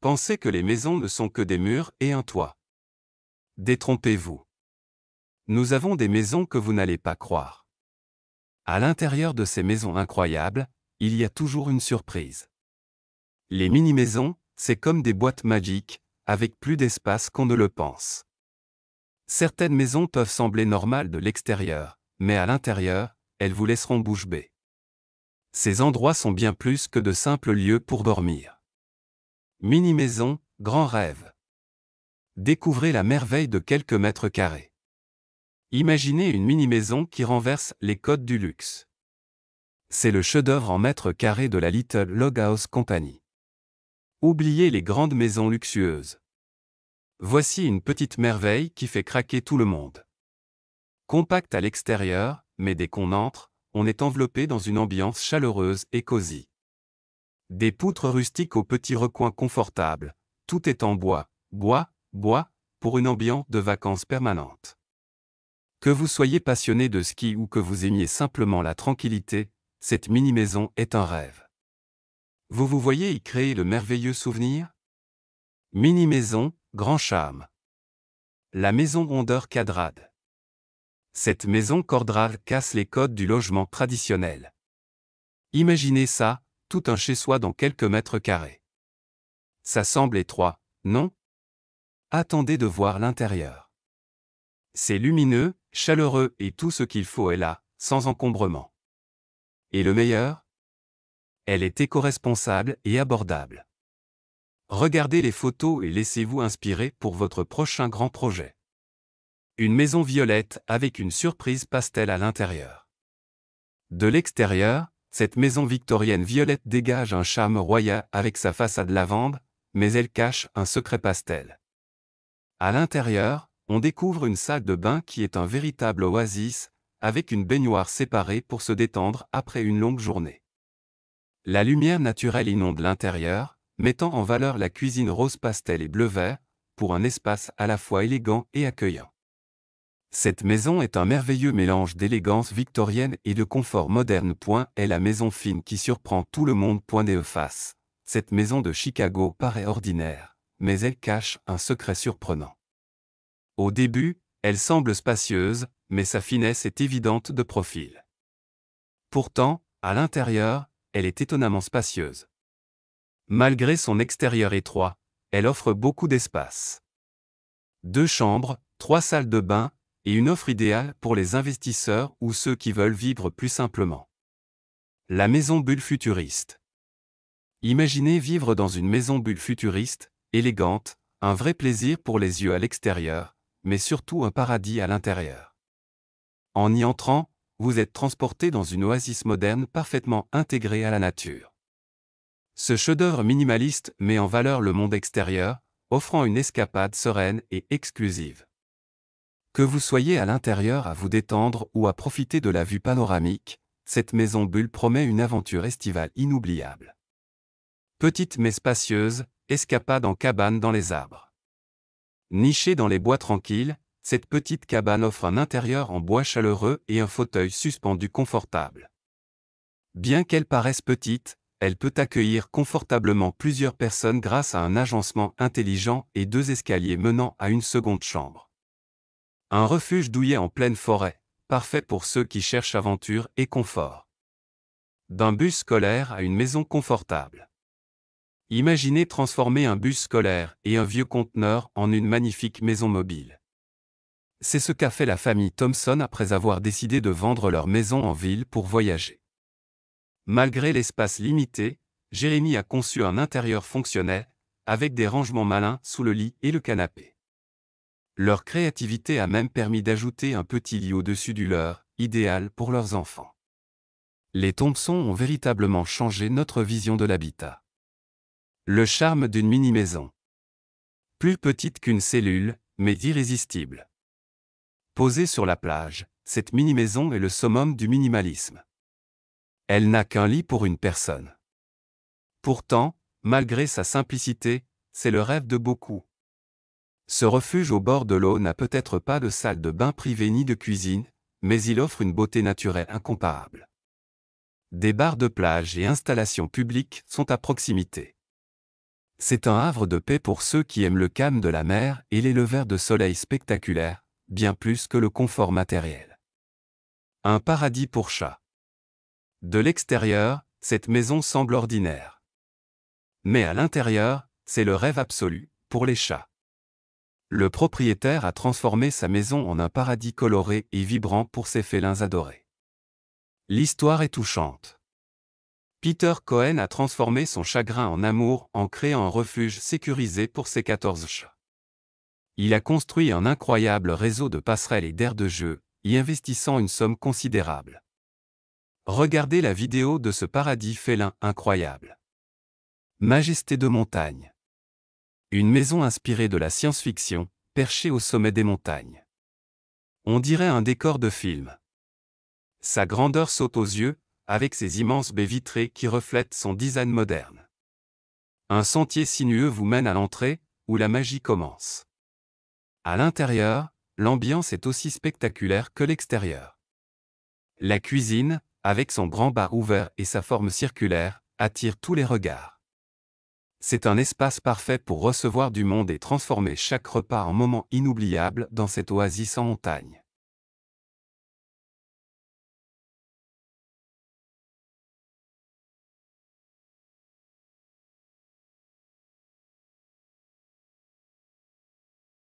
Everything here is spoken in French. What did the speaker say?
Pensez que les maisons ne sont que des murs et un toit. Détrompez-vous. Nous avons des maisons que vous n'allez pas croire. À l'intérieur de ces maisons incroyables, il y a toujours une surprise. Les mini-maisons, c'est comme des boîtes magiques, avec plus d'espace qu'on ne le pense. Certaines maisons peuvent sembler normales de l'extérieur, mais à l'intérieur, elles vous laisseront bouche bée. Ces endroits sont bien plus que de simples lieux pour dormir. Mini-maison, grand rêve. Découvrez la merveille de quelques mètres carrés. Imaginez une mini-maison qui renverse les codes du luxe. C'est le chef-d'œuvre en mètres carrés de la Little Log House Company. Oubliez les grandes maisons luxueuses. Voici une petite merveille qui fait craquer tout le monde. Compacte à l'extérieur, mais dès qu'on entre, on est enveloppé dans une ambiance chaleureuse et cosy. Des poutres rustiques aux petits recoins confortables, tout est en bois, bois, pour une ambiance de vacances permanente. Que vous soyez passionné de ski ou que vous aimiez simplement la tranquillité, cette mini-maison est un rêve. Vous voyez y créer le merveilleux souvenir? Mini-maison, grand charme. La maison rondeur quadrade. Cette maison cordrale casse les codes du logement traditionnel. Imaginez ça, tout un chez-soi dans quelques mètres carrés. Ça semble étroit, non? Attendez de voir l'intérieur. C'est lumineux, chaleureux et tout ce qu'il faut est là, sans encombrement. Et le meilleur? Elle est éco-responsable et abordable. Regardez les photos et laissez-vous inspirer pour votre prochain grand projet. Une maison violette avec une surprise pastel à l'intérieur. De l'extérieur, cette maison victorienne violette dégage un charme royal avec sa façade lavande, mais elle cache un secret pastel. À l'intérieur, on découvre une salle de bain qui est un véritable oasis, avec une baignoire séparée pour se détendre après une longue journée. La lumière naturelle inonde l'intérieur, mettant en valeur la cuisine rose pastel et bleu-vert, pour un espace à la fois élégant et accueillant. Cette maison est un merveilleux mélange d'élégance victorienne et de confort moderne. Est la maison fine qui surprend tout le monde. Face. Cette maison de Chicago paraît ordinaire, mais elle cache un secret surprenant. Au début, elle semble spacieuse, mais sa finesse est évidente de profil. Pourtant, à l'intérieur, elle est étonnamment spacieuse. Malgré son extérieur étroit, elle offre beaucoup d'espace. 2 chambres, 3 salles de bain, et une offre idéale pour les investisseurs ou ceux qui veulent vivre plus simplement. La maison bulle futuriste. Imaginez vivre dans une maison bulle futuriste, élégante, un vrai plaisir pour les yeux à l'extérieur, mais surtout un paradis à l'intérieur. En y entrant, vous êtes transporté dans une oasis moderne parfaitement intégrée à la nature. Ce chef-d'œuvre minimaliste met en valeur le monde extérieur, offrant une escapade sereine et exclusive. Que vous soyez à l'intérieur à vous détendre ou à profiter de la vue panoramique, cette maison bulle promet une aventure estivale inoubliable. Petite mais spacieuse, escapade en cabane dans les arbres. Nichée dans les bois tranquilles, cette petite cabane offre un intérieur en bois chaleureux et un fauteuil suspendu confortable. Bien qu'elle paraisse petite, elle peut accueillir confortablement plusieurs personnes grâce à un agencement intelligent et 2 escaliers menant à une seconde chambre. Un refuge douillet en pleine forêt, parfait pour ceux qui cherchent aventure et confort. D'un bus scolaire à une maison confortable. Imaginez transformer un bus scolaire et un vieux conteneur en une magnifique maison mobile. C'est ce qu'a fait la famille Thompson après avoir décidé de vendre leur maison en ville pour voyager. Malgré l'espace limité, Jérémy a conçu un intérieur fonctionnel, avec des rangements malins sous le lit et le canapé. Leur créativité a même permis d'ajouter un petit lit au-dessus du leur, idéal pour leurs enfants. Les Thompson ont véritablement changé notre vision de l'habitat. Le charme d'une mini-maison. Plus petite qu'une cellule, mais irrésistible. Posée sur la plage, cette mini-maison est le summum du minimalisme. Elle n'a qu'un lit pour une personne. Pourtant, malgré sa simplicité, c'est le rêve de beaucoup. Ce refuge au bord de l'eau n'a peut-être pas de salle de bain privée ni de cuisine, mais il offre une beauté naturelle incomparable. Des bars de plage et installations publiques sont à proximité. C'est un havre de paix pour ceux qui aiment le calme de la mer et les levers de soleil spectaculaires, bien plus que le confort matériel. Un paradis pour chats. De l'extérieur, cette maison semble ordinaire. Mais à l'intérieur, c'est le rêve absolu, pour les chats. Le propriétaire a transformé sa maison en un paradis coloré et vibrant pour ses félins adorés. L'histoire est touchante. Peter Cohen a transformé son chagrin en amour en créant un refuge sécurisé pour ses 14 chats. Il a construit un incroyable réseau de passerelles et d'aires de jeu, y investissant une somme considérable. Regardez la vidéo de ce paradis félin incroyable. Majesté de montagne. Une maison inspirée de la science-fiction, perchée au sommet des montagnes. On dirait un décor de film. Sa grandeur saute aux yeux, avec ses immenses baies vitrées qui reflètent son design moderne. Un sentier sinueux vous mène à l'entrée, où la magie commence. À l'intérieur, l'ambiance est aussi spectaculaire que l'extérieur. La cuisine, avec son grand bar ouvert et sa forme circulaire, attire tous les regards. C'est un espace parfait pour recevoir du monde et transformer chaque repas en moment inoubliable dans cette oasis en montagne.